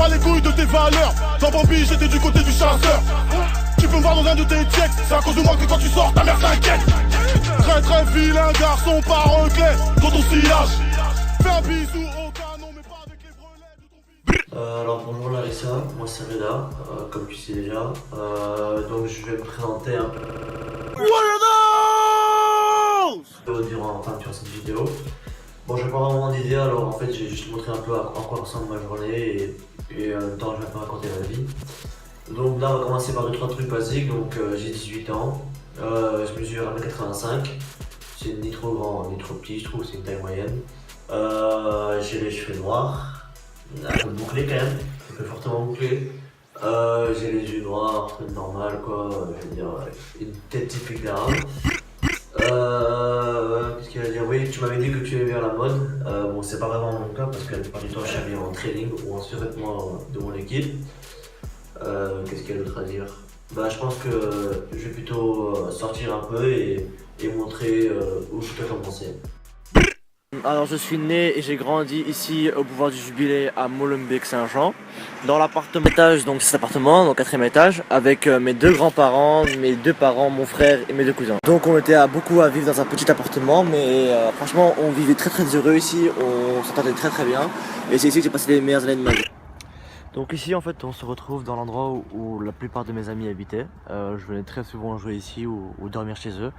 pas les couilles de tes valeurs. Dans Bambi, j'étais du côté du chasseur. Tu peux me voir dans un de tes checks. C'est à cause de moi que quand tu sors, ta mère s'inquiète. Très très vilain garçon, pas reclé dans ton sillage. Fais un bisou au canon, mais pas avec les brelets de ton fils. Alors bonjour Larissa, moi c'est Reda, comme tu sais déjà. Donc je vais me présenter un peu durant cette vidéo. Bon, j'ai pas vraiment d'idée, alors en fait j'ai juste montré un peu à quoi ressemble ma journée et en même temps je vais un peu raconter ma vie. Donc là on va commencer par 2-3 trucs basiques. Donc j'ai 18 ans, je mesure 1m85, c'est ni trop grand ni trop petit, je trouve que c'est une taille moyenne. J'ai les cheveux noirs, un peu bouclés quand même, un peu fortement bouclés. J'ai les yeux noirs, truc normal quoi, je veux dire une tête typique d'arabe. Qu'est-ce qu'il va dire? Oui, tu m'avais dit que tu aimais bien la mode. Bon, c'est pas vraiment mon cas parce que la plupart du temps je suis habillé en training ou en survêtement de mon équipe. Qu'est-ce qu'il y a d'autre à dire? Bah, je pense que je vais plutôt sortir un peu et montrer où je peux commencer. Alors je suis né et j'ai grandi ici au boulevard du Jubilé à Molenbeek-Saint-Jean, dans l'appartement étage, donc cet appartement, donc 4e étage, avec mes deux grands-parents, mes deux parents, mon frère et mes deux cousins. Donc on était beaucoup à vivre dans un petit appartement, mais franchement on vivait très très heureux ici, on s'entendait très très bien, et c'est ici que j'ai passé les meilleures années de ma vie. Donc ici en fait on se retrouve dans l'endroit où la plupart de mes amis habitaient. Je venais très souvent jouer ici ou dormir chez eux.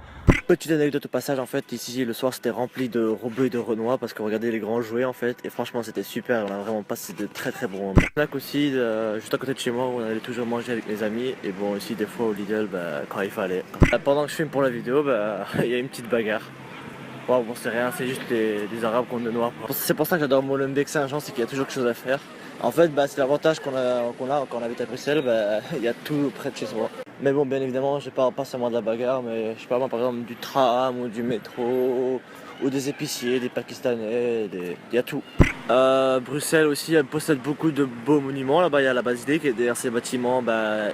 Petite anecdote au passage, en fait ici le soir c'était rempli de robots et de renois parce qu'on regardait les grands jouer en fait, et franchement c'était super, on a vraiment passé de très très bons moments. Là aussi juste à côté de chez moi où on allait toujours manger avec mes amis, et bon aussi des fois au Lidl quand il fallait. Pendant que je filme pour la vidéo il y a une petite bagarre. Bon c'est rien, c'est juste des arabes contre des noirs. C'est pour ça que j'adore Molenbeek-Saint-Jean, c'est qu'il y a toujours quelque chose à faire. En fait, c'est l'avantage qu'on a quand on habite à Bruxelles, il y a tout près de chez soi. Mais bon, bien évidemment, je parle pas seulement de la bagarre, mais je parle par exemple du tram ou du métro, ou des épiciers, des Pakistanais, il y a tout. Bruxelles aussi elle possède beaucoup de beaux monuments. Là-bas, il y a la basilique et derrière ces bâtiments,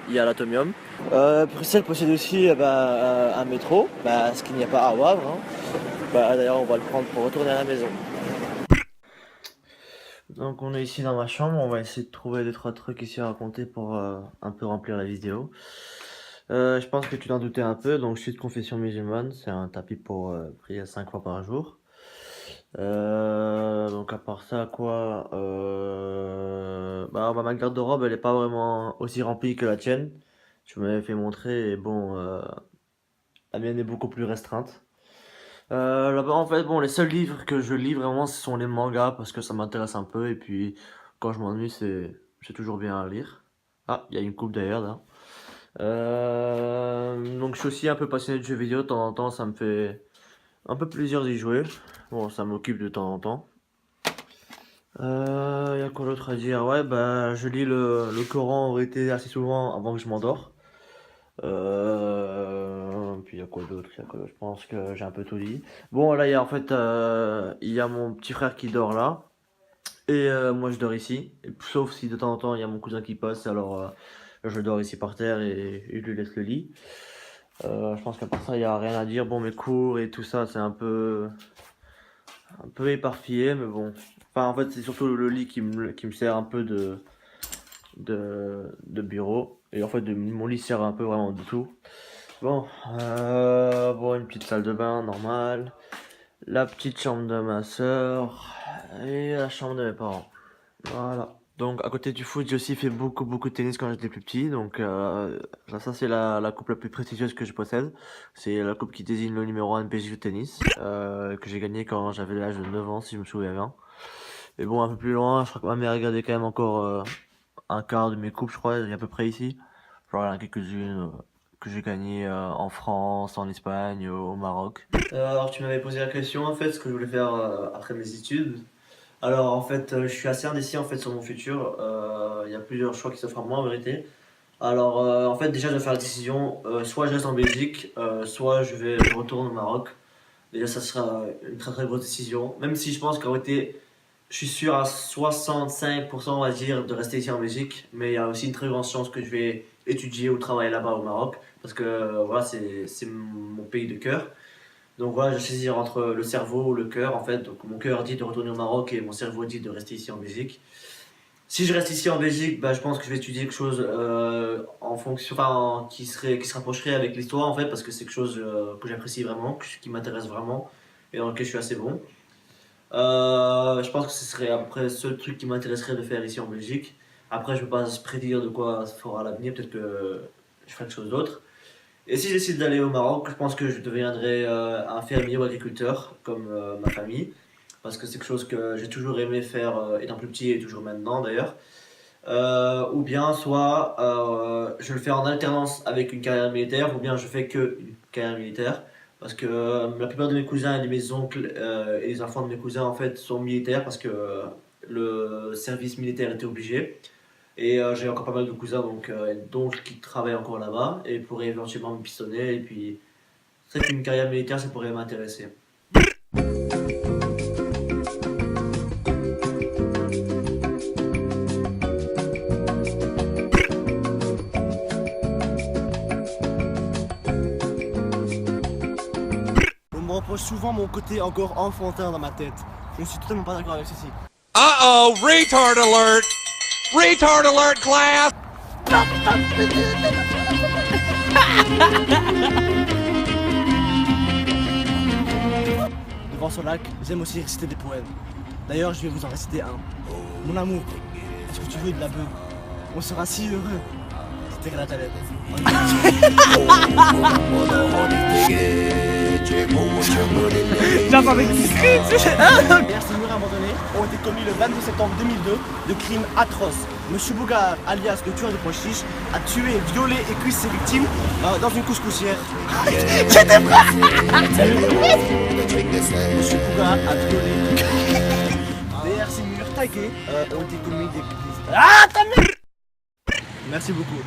il y a l'atomium. Bruxelles possède aussi un métro, ce qu'il n'y a pas à Wavre. Hein. D'ailleurs, on va le prendre pour retourner à la maison. Donc on est ici dans ma chambre, on va essayer de trouver 2-3 trucs ici à raconter pour un peu remplir la vidéo. Je pense que tu t'en doutais un peu, donc je suis de confession musulmane, c'est un tapis pour prier 5 fois par jour. Donc à part ça quoi, ma garde-robe elle est pas vraiment aussi remplie que la tienne. Tu m'avais fait montrer et bon, la mienne est beaucoup plus restreinte. Là-bas en fait bon, les seuls livres que je lis vraiment ce sont les mangas parce que ça m'intéresse un peu, et puis quand je m'ennuie c'est toujours bien à lire. Ah, il y a une coupe d'ailleurs là. Donc je suis aussi un peu passionné de jeux vidéo, de temps en temps ça me fait un peu plaisir d'y jouer. Bon, ça m'occupe de temps en temps. Y a quoi d'autre à dire? Ouais, je lis le Coran en vérité assez souvent avant que je m'endors. Puis y a quoi d'autre? Je pense que j'ai un peu tout dit. Bon, là, il y a mon petit frère qui dort là. Et moi, je dors ici. Sauf si de temps en temps, il y a mon cousin qui passe, alors je dors ici par terre et je lui laisse le lit. Je pense qu'à part ça, il n'y a rien à dire. Bon, mes cours et tout ça, c'est un peu éparpillé, mais bon. Enfin, en fait, c'est surtout le lit qui me sert un peu de bureau. Et en fait, mon lit sert un peu vraiment de tout. Bon, une petite salle de bain normale. La petite chambre de ma soeur. Et la chambre de mes parents. Voilà. Donc à côté du foot, j'ai aussi fait beaucoup de tennis quand j'étais plus petit. Donc ça c'est la coupe la plus prestigieuse que je possède. C'est la coupe qui désigne le numéro 1 de PSG de tennis, que j'ai gagné quand j'avais l'âge de 9 ans si je me souviens bien. Et bon, un peu plus loin, je crois que ma mère a gardé quand même encore un quart de mes coupes, je crois, il y a à peu près ici. Genre il y en a quelques-unes que j'ai gagnées en France, en Espagne, au Maroc. Alors tu m'avais posé la question en fait ce que je voulais faire après mes études. Alors en fait, je suis assez indécis en fait sur mon futur. Il y a plusieurs choix qui s'offrent à moi en vérité. Alors en fait déjà je vais faire la décision, soit je reste en Belgique, soit je retourne au Maroc. Déjà ça sera une très très grosse décision. Même si je pense qu'en réalité, je suis sûr à 65% on va dire de rester ici en Belgique. Mais il y a aussi une très grande chance que je vais étudier ou travailler là-bas au Maroc. Parce que voilà, c'est mon pays de cœur. Donc voilà, je saisis entre le cerveau ou le cœur en fait. Donc mon cœur dit de retourner au Maroc et mon cerveau dit de rester ici en Belgique. Si je reste ici en Belgique, bah, je pense que je vais étudier quelque chose en fonction, qui se rapprocherait avec l'histoire en fait, parce que c'est quelque chose que j'apprécie vraiment, qui m'intéresse vraiment et dans lequel je suis assez bon. Je pense que ce serait après ce truc qui m'intéresserait de faire ici en Belgique. Après, je peux pas se prédire de quoi ça fera l'avenir, peut-être que je ferai quelque chose d'autre. Et si je décide d'aller au Maroc, je pense que je deviendrai un fermier ou agriculteur, comme ma famille, parce que c'est quelque chose que j'ai toujours aimé faire étant plus petit et toujours maintenant d'ailleurs. Ou bien soit je le fais en alternance avec une carrière militaire, ou bien je fais que une carrière militaire, parce que la plupart de mes cousins et de mes oncles et les enfants de mes cousins en fait sont militaires parce que le service militaire était obligé. Et j'ai encore pas mal de cousins donc qui travaillent encore là-bas et pourraient éventuellement me pistonner. Et puis, c'est vrai qu'une carrière militaire, ça pourrait m'intéresser. On me reproche souvent mon côté encore enfantin dans ma tête. Je ne suis totalement pas d'accord avec ceci. Uh-oh, retard alert! Retard alert, class! Devant ce lac, j'aime aussi réciter des poèmes. D'ailleurs, je vais vous en réciter un. Mon amour, est-ce que tu veux de la beuh? On sera si heureux. C'était la talette. J'entendais discret. Ces murs abandonnés ont été commis le 22 septembre 2002 de crimes atroces. Monsieur Bougar, alias le tueur de pois chiches, a tué, violé et cuit ses victimes dans une couscoussière. J'étais prêt. Monsieur Bougar a violé. Derrière ces murs tagués ont été commis des... Ah ta mère. Merci beaucoup.